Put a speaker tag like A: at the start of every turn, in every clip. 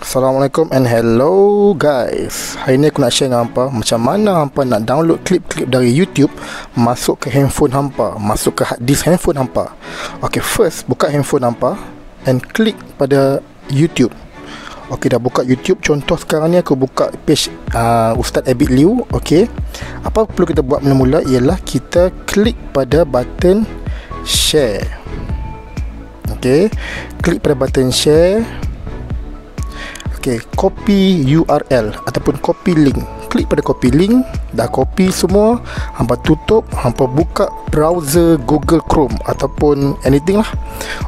A: Assalamualaikum and hello guys. Hari ni aku nak share dengan hampa macam mana hampa nak download klip-klip dari YouTube masuk ke handphone hampa, masuk ke hard disk handphone hampa. Okay, first buka handphone hampa and klik pada YouTube. Okay, dah buka YouTube. Contoh sekarang ni aku buka page Ustaz Abid Liu. Okay, apa perlu kita buat mula-mula ialah kita klik pada button share. Okay, klik pada button share. Okay, copy URL ataupun copy link. Klik pada copy link. Dah copy semua, hampa tutup, hampa buka browser Google Chrome ataupun anything lah.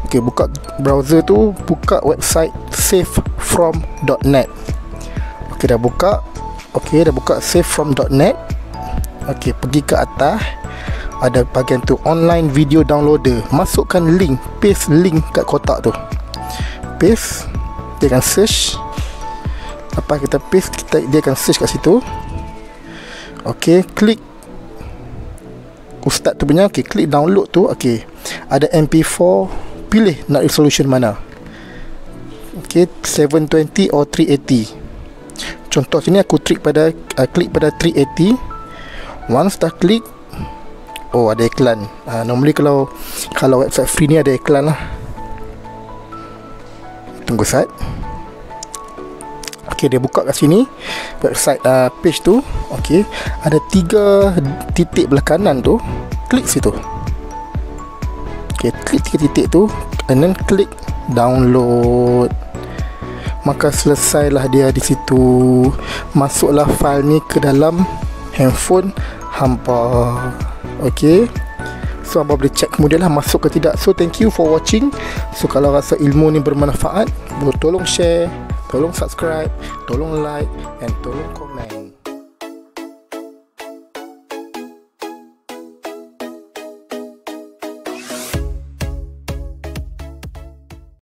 A: Okay, buka browser tu, buka website savefrom.net. Okay, dah buka. Okay, dah buka savefrom.net. Okay, pergi ke atas, ada bahagian tu online video downloader. Masukkan link, paste link kat kotak tu. Paste, dia akan search. Lepas kita paste, dia akan search kat situ. Ok, klik Ustaz tu punya. Ok, klik download tu. Ok, ada MP4. Pilih nak resolution mana. Ok, 720 or 380. Contoh sini aku klik pada 380. Once dah klik, oh ada iklan. Normally kalau website free ni ada iklan lah. Tunggu saat. Okay, dia buka kat sini website page tu. Okay, ada 3 titik belah kanan tu. Klik situ. Okay, klik 3 titik tu and then klik download. Maka selesailah dia di situ. Masuklah file ni ke dalam handphone hampa. Okay, so hampa boleh check kemudian lah masuk ke tidak. So thank you for watching. So kalau rasa ilmu ni bermanfaat, tolong share, tolong subscribe, tolong like and tolong komen.